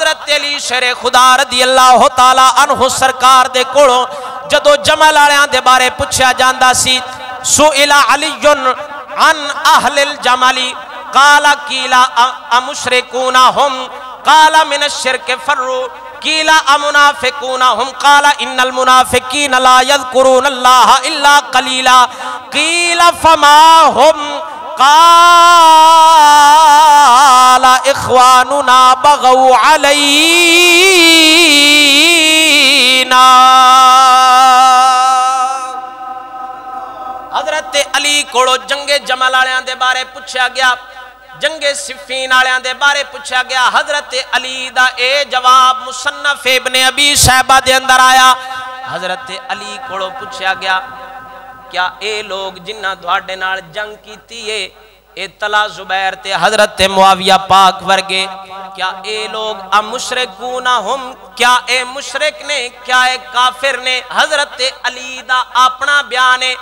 حضرت علی شیر خدا رضی اللہ تعالی عنہ سرکار دے کولوں جدو جمل والیاں دے بارے پوچھا جاندا سی سئل علی عن اہل الجمل قال قیل امشرکون ہم قال من الشرک فروا قیل امنافقون ہم قال ان المنافقین لا یذکرون اللہ الا قلیلا قیل فما ہم قال اخواننا بغوا علینا حضرت علی کوڑو جنگ جمل والیاں دے بارے پوچھا گیا جنگ صفین والیاں دے بارے پوچھا گیا حضرت علی دا اے جواب مصنف ابن ابی شیبہ دے اندر آیا حضرت علی کوڑو پوچھا گیا کیا اے لوگ جنہ دواڈے نال جنگ کیتی ہے اے طلحہ زبیر تے حضرت معاویہ پاک ورگے کیا اے لوگ مشرکون ہم کیا اے مشرک نے کیا اے کافر نے حضرت علی دا اپنا بیان ہے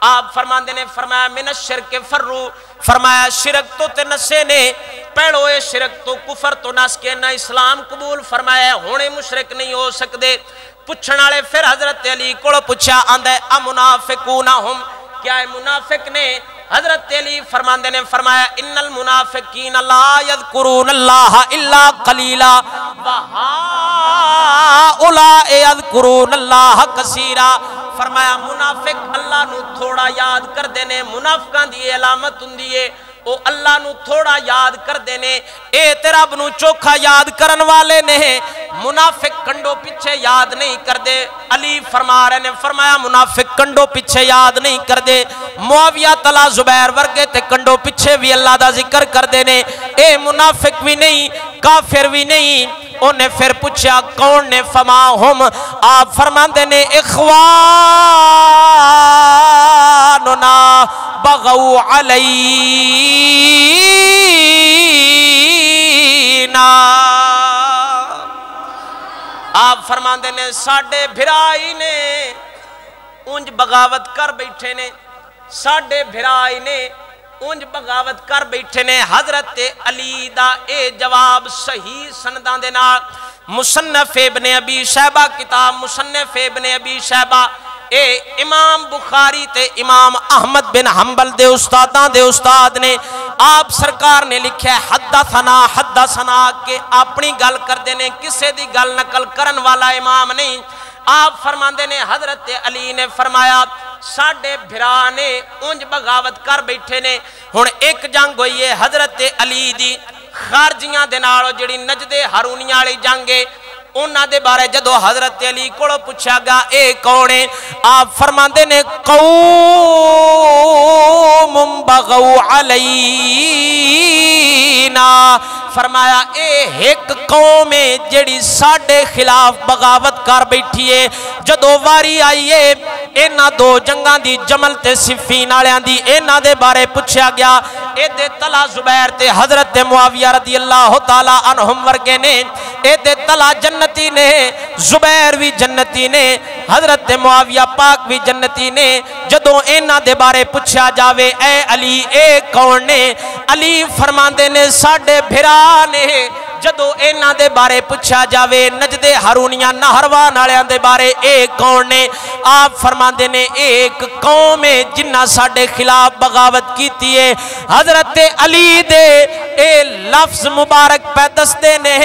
آپ فرماندے نے فرمایا من الشرک فرو فرمایا شرک تو تے نسے نے پہلو اے شرک تو کفر تو نس کے نہ اسلام قبول فرمایا ہونے مشرک نہیں ہو سکدے پوچھن والے پھر حضرت علی کو پوچھا آندا امنافقون ہم کیا اے منافق نے حضرت علی فرماندے نے فرمایا ان المنافقین لا یذکرون اللہ الا قلیلا وہؤلاء یذکرون اللہ کثیرا فرمایا منافق اللہ نو تھوڑا یاد کر دینے منافقاں دی علامت ہوندی ہے او اللہ نو تھوڑا یاد کر دینے اے تیرا رب نو چوکھا یاد کرن والے نے منافق کنڈو پیچھے یاد نہیں کر دے علی فرما رہے نے فرمایا منافق کنڈو پیچھے یاد نہیں کر دے معاویہ طلحہ زبیر ورگے تے کنڈو پیچھے بھی اللہ دا ذکر کر دینے اے منافق بھی نہیں کافر بھی نہیں انہیں پھر پوچھا کون نے فما ہم آپ فرماندے نے اخواننا بغوا علینا آپ فرماندے نے ساڑھے بھرائی نے انج بغاوت کر بیٹھے نے ساڑھے بھرائی نے انج بغاوت کر بیٹھے نے حضرت علی دا اے جواب صحیح سنداں دے نال مصنف ابن ابی شیبہ کتاب مصنف ابن ابی شیبہ اے امام بخاری تے امام احمد بن حنبل دے استاداں دے استاد نے آپ سرکار نے لکھا ہے حدثنا کہ اپنی گل کر دینے کسے دی گل نقل کرن والا امام نہیں آپ فرماندے نے حضرت علی نے فرمایا ساڑھے بھرا نے انج بغاوت کر بیٹھے نے ہن ایک جنگ ہوئی ہے حضرت علی دی خارجیاں دے نال جڑی نجد ہارونیاں والی جنگ ہے انہاں دے بارے جدو حضرت علی کو پوچھا گیا اے کون ہے آپ فرماندے نے قوم بغوا علینا فرمایا اے ایک قوم ہے جڑی ساڑھے خلاف بغاوت کر بیٹھی ہے جدو واری آئی ہے اینا دو جنگاں دی جمل تے صفین والیاں دی اینا دے بارے پوچھا گیا اے دے طلحہ زبیر تے حضرت معاویہ رضی اللہ تعالی عنہم ورگے نے اے دے طلحہ جنتی نے زبیر بھی جنتی نے حضرت معاویہ پاک بھی جنتی نے جدو اینا دے بارے پوچھا جاوے اے علی اے کون نے علی فرماندے نے ساڑھے بھرا نے جدو اینا دے بارے پوچھا جاوے نجد ہارونیاں نہروان والیاں دے بارے اے کون نے آپ فرماندے نے ایک قوم ہے جنہ ساڑھے خلاف بغاوت کیتی ہے حضرت علی دے اے لفظ مبارک پہ دستے نے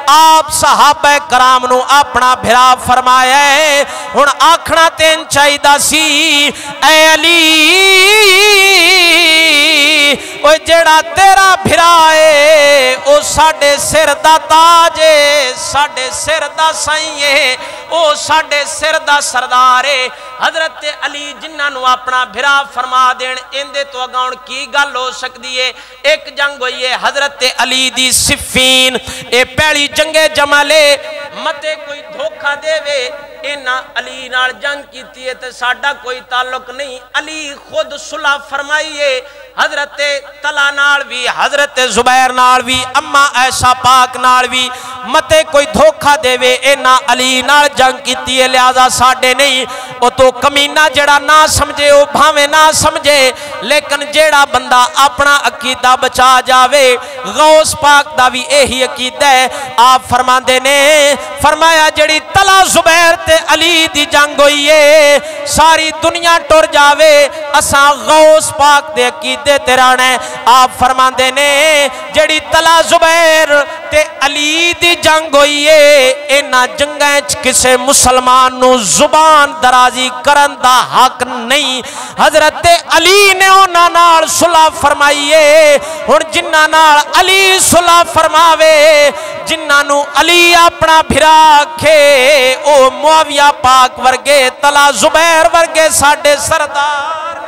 آپ صحابہ کرام نو اپنا بھرا فرمایا ہے ہن آکھنا تین چاہیدہ سی اے علی او جڑا تیرا بھرا ہے او ساڑھے سر دا تاج ہے ساڑھے سر دا سائیں ہے او ساڑھے سر دا سردار ہے حضرت علی جنہ نو اپنا بھرا فرما دین اندے تو اگاؤن کی گل ہو سکتی ہے ایک جنگ ہوئی ہے حضرت علی دی صفین اے پہلی جنگ جمالے متے کوئی دھوکہ دے وے اینا علی نال جنگ کیتی ہے تے ساڑھا کوئی تعلق نہیں علی خود صلح فرمائیے حضرت طلحہ نال بھی حضرت زبیر نال بھی اما عائشہ پاک نال بھی متے کوئی دھوکہ دے وے اینا علی نال جنگ کیتی ہے لہذا ساڑھے نہیں او تو کمینہ جڑا نہ سمجھے او بھاوے نہ سمجھے لیکن جیڑا بندہ اپنا عقیدہ بچا جاوے غوث پاک دا بھی یہی عقیدہ ہے آپ فرماندے نے فرمایا جڑی طلحہ زبیر تے علی دی جنگ ہوئی ہے ساری دنیا ٹر جاوے اساں غوث پاک دے عقیدے تے رہنا ہے آپ فرماندے نے جڑی طلحہ زبیر تے علی دی جنگ ہوئی ہے اینا جنگیں کسے مسلمان نو زبان درازی کرن دا حق نہیں حضرت علی نے اونا نال صلح فرمائیے اور جنہ نال علی صلح فرماوے جنہ نو علی اپنا بھرا کھے او معاویہ پاک ورگے طلحہ زبیر ورگے ساڈے سردار